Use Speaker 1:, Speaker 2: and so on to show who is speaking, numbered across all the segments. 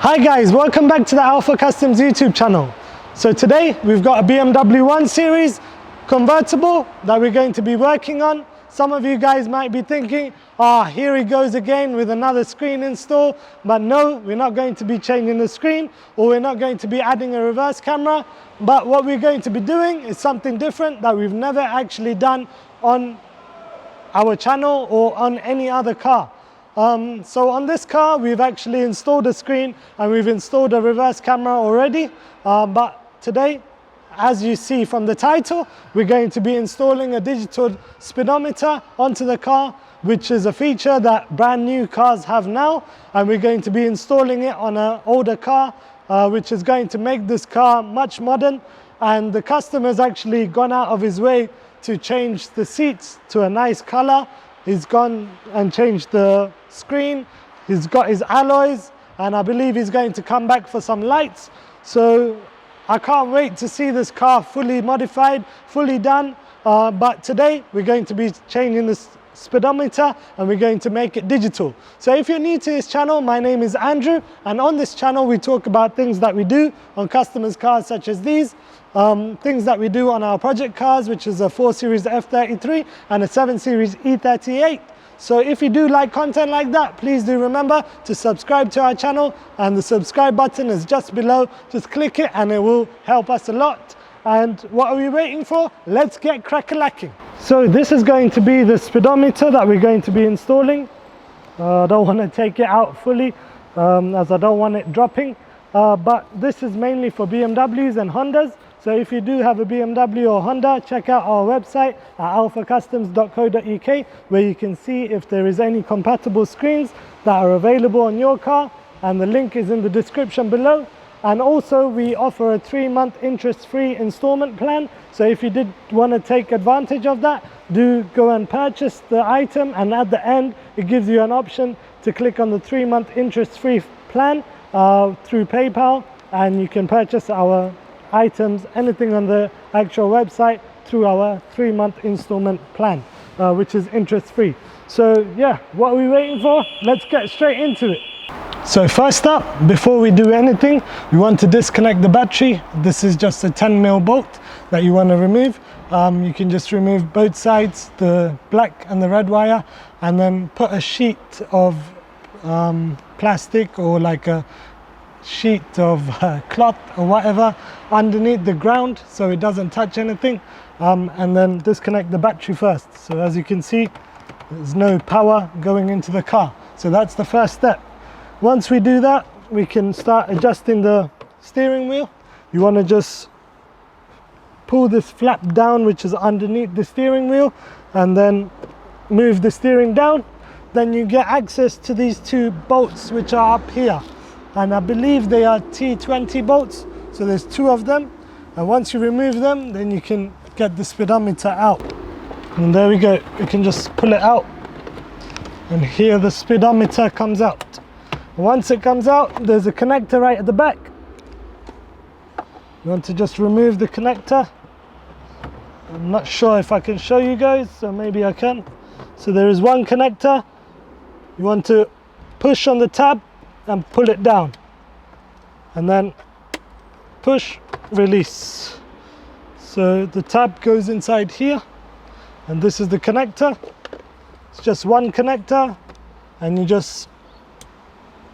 Speaker 1: Hi guys, welcome back to the Alpha Customs YouTube channel. So today we've got a BMW 1 Series convertible that we're going to be working on. Some of you guys might be thinking, here he goes again with another screen install. But no, we're not going to be changing the screen, or we're not going to be adding a reverse camera. But what we're going to be doing is something different that we've never actually done on our channel or on any other car. So on this car we've actually installed a screen and we've installed a reverse camera already, but today, as you see from the title, we're going to be installing a digital speedometer onto the car, which is a feature that brand new cars have now, and we're going to be installing it on an older car, which is going to make this car much modern. And the customer's actually gone out of his way to change the seats to a nice color. He's gone and changed the screen, he's got his alloys, and I believe he's going to come back for some lights. So I can't wait to see this car fully modified, fully done. But today we're going to be changing the speedometer and we're going to make it digital. So if you're new to this channel, my name is Andrew, and on this channel we talk about things that we do on customers' cars such as these. Things that we do on our project cars, which is a 4 Series F33 and a 7 Series E88. So if you do like content like that, please do remember to subscribe to our channel, and the subscribe button is just below. Just click it and it will help us a lot. And what are we waiting for? Let's get crack-a-lacking. So this is going to be the speedometer that we're going to be installing. I don't want to take it out fully as I don't want it dropping. But this is mainly for BMWs and Hondas. So if you do have a BMW or Honda, check out our website at alphacustoms.co.uk, where you can see if there is any compatible screens that are available on your car, and the link is in the description below. And also we offer a 3-month interest-free installment plan. So if you did want to take advantage of that, do go and purchase the item, and at the end it gives you an option to click on the 3-month interest-free plan through PayPal, and you can purchase our items, anything on the actual website, through our 3-month installment plan, which is interest-free. So yeah, what are we waiting for? Let's get straight into it. So first up, before we do anything, we want to disconnect the battery. This is just a 10mm bolt that you want to remove. You can just remove both sides, the black and the red wire, and then put a sheet of plastic, or like a sheet of cloth or whatever underneath the ground so it doesn't touch anything, and then disconnect the battery first. So as you can see, there's no power going into the car. So that's the first step. Once we do that, we can start adjusting the steering wheel. You want to just pull this flap down, which is underneath the steering wheel, and then move the steering down. Then you get access to these 2 bolts which are up here, and I believe they are T20 bolts. So there's 2 of them, and once you remove them, then you can get the speedometer out. And there we go, you can just pull it out, and here the speedometer comes out. Once it comes out, there's a connector right at the back. You want to just remove the connector. I'm not sure if I can show you guys, so maybe I can. So there is one connector. You want to push on the tab and pull it down, and then push, release. So the tab goes inside here, and this is the connector. It's just one connector, and you just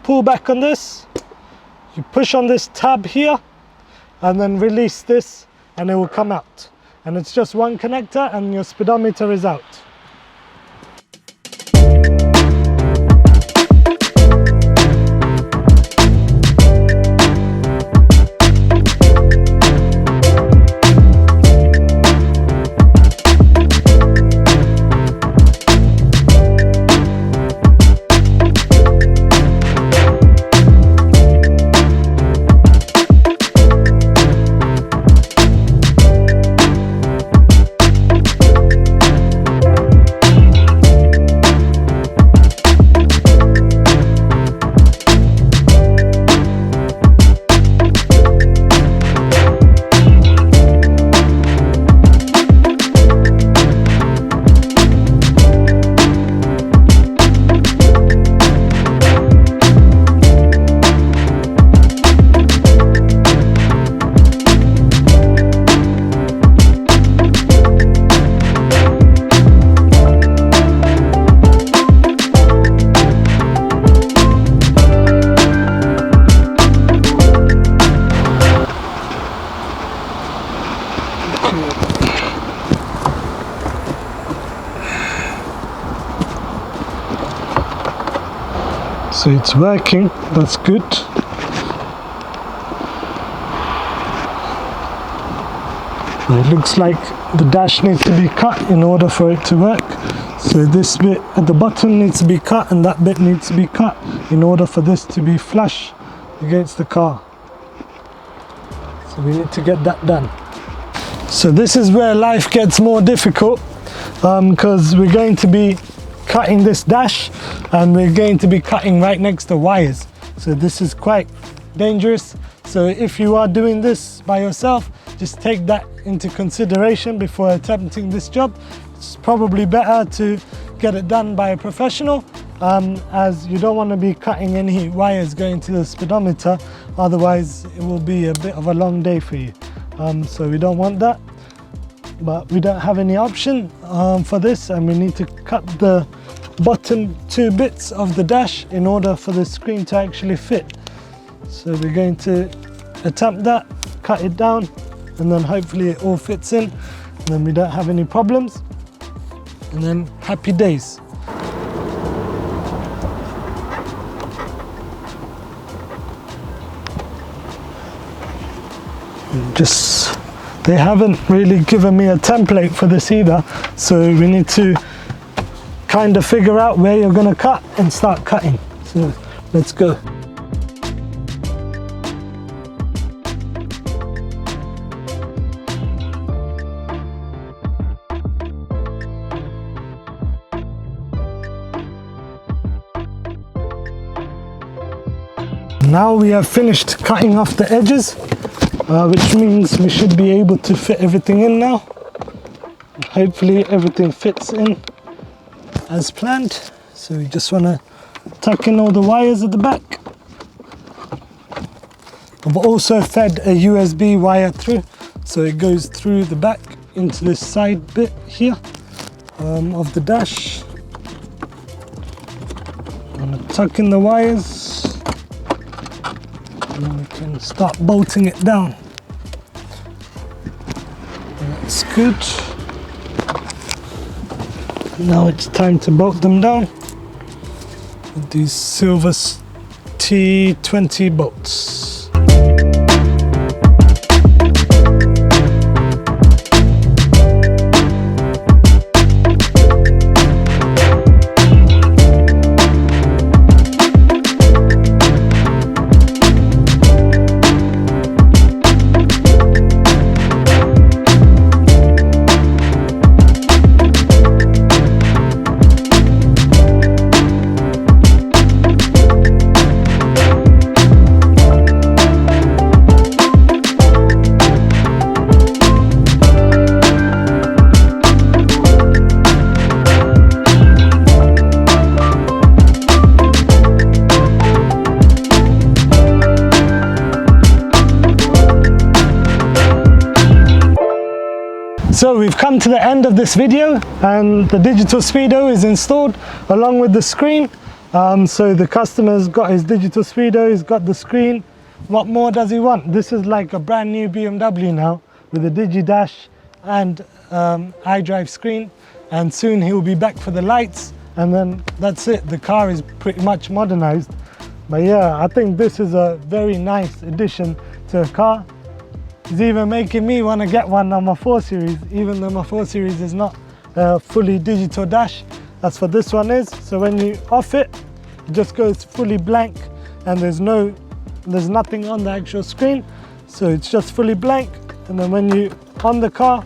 Speaker 1: pull back on this, you push on this tab here, and then release this, and it will come out. And it's just one connector, and your speedometer is out. So it's working, that's good. It looks like the dash needs to be cut in order for it to work. So this bit at the bottom needs to be cut and that bit needs to be cut in order for this to be flush against the car. So we need to get that done. So this is where life gets more difficult, because we're going to be cutting this dash and we're going to be cutting right next to wires. So this is quite dangerous. So if you are doing this by yourself, just take that into consideration before attempting this job. It's probably better to get it done by a professional, as you don't want to be cutting any wires going to the speedometer, otherwise it will be a bit of a long day for you. So we don't want that, but we don't have any option for this, and we need to cut the bottom 2 bits of the dash in order for the screen to actually fit. So we're going to attempt that, cut it down, and then hopefully it all fits in, and then we don't have any problems, and then happy days. They haven't really given me a template for this either, so we need to kind of figure out where you're going to cut and start cutting. So let's go. Now we have finished cutting off the edges, which means we should be able to fit everything in now. Hopefully everything fits in as planned. So we just want to tuck in all the wires at the back. I've also fed a USB wire through, so it goes through the back into this side bit here of the dash. I'm going to tuck in the wires, and then we can start bolting it down. That's good. Now it's time to bolt them down with these silver T20 bolts. So we've come to the end of this video, and the digital speedo is installed along with the screen. So the customer's got his digital speedo, he's got the screen. What more does he want? This is like a brand new BMW now with a digi dash and iDrive screen, and soon he'll be back for the lights, and then that's it. The car is pretty much modernized. But yeah, I think this is a very nice addition to a car. It's even making me want to get one on my 4 Series, even though my 4 Series is not a fully digital dash. That's what this one is. So when you off it, it just goes fully blank, and there's nothing on the actual screen. So it's just fully blank, and then when you on the car,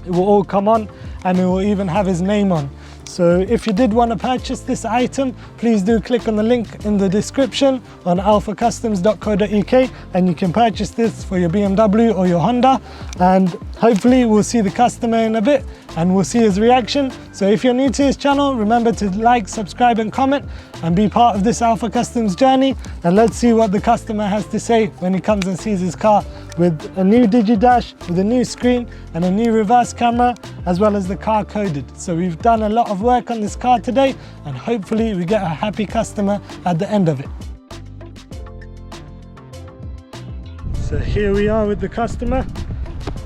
Speaker 1: it will all come on, and it will even have his name on. So if you did want to purchase this item, please do click on the link in the description on alphacustoms.co.uk, and you can purchase this for your BMW or your Honda, and hopefully we'll see the customer in a bit and we'll see his reaction. So if you're new to his channel, remember to like, subscribe and comment and be part of this Alpha Customs journey, and let's see what the customer has to say when he comes and sees his car with a new DigiDash, with a new screen and a new reverse camera, as well as the car coded. So we've done a lot of work on this car today, and hopefully we get a happy customer at the end of it. So here we are with the customer,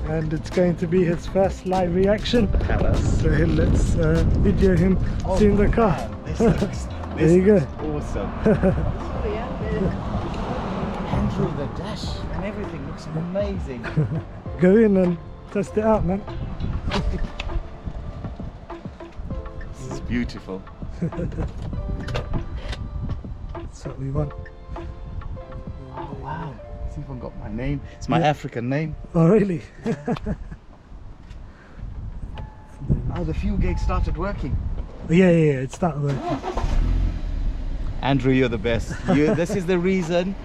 Speaker 1: and it's going to be his first live reaction.
Speaker 2: Hello.
Speaker 1: So let's video him seeing the car.
Speaker 2: Man, this looks
Speaker 1: There you go.
Speaker 2: Awesome. Andrew, the dash and everything looks amazing.
Speaker 1: Go in and test it out, man.
Speaker 2: This is beautiful.
Speaker 1: That's what we want.
Speaker 2: Oh wow, it's even got my name. It's my African name.
Speaker 1: Oh really?
Speaker 2: Oh, the fuel gauge started working.
Speaker 1: Yeah, it started working.
Speaker 2: Andrew, you're the best. This is the reason,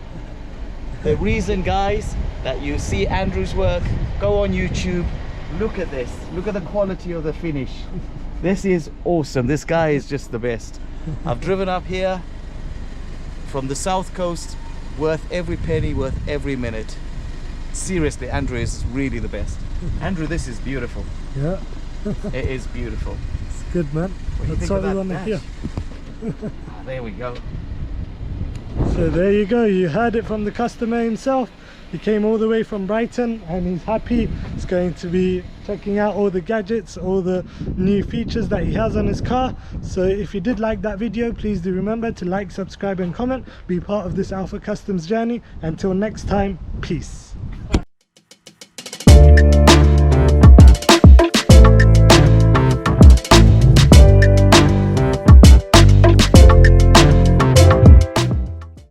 Speaker 2: guys, that you see Andrew's work. Go on YouTube, look at this. Look at the quality of the finish. This is awesome. This guy is just the best. I've driven up here from the south coast, worth every penny, worth every minute. Seriously, Andrew is really the best. Andrew, this is beautiful.
Speaker 1: Yeah.
Speaker 2: It is beautiful.
Speaker 1: It's good, man. That's what we want to hear.
Speaker 2: There we go.
Speaker 1: So there you go, you heard it from the customer himself. He came all the way from Brighton and he's happy. He's going to be checking out all the gadgets, all the new features that he has on his car. So if you did like that video, please do remember to like, subscribe and comment. Be part of this Alpha Customs journey. Until next time, peace.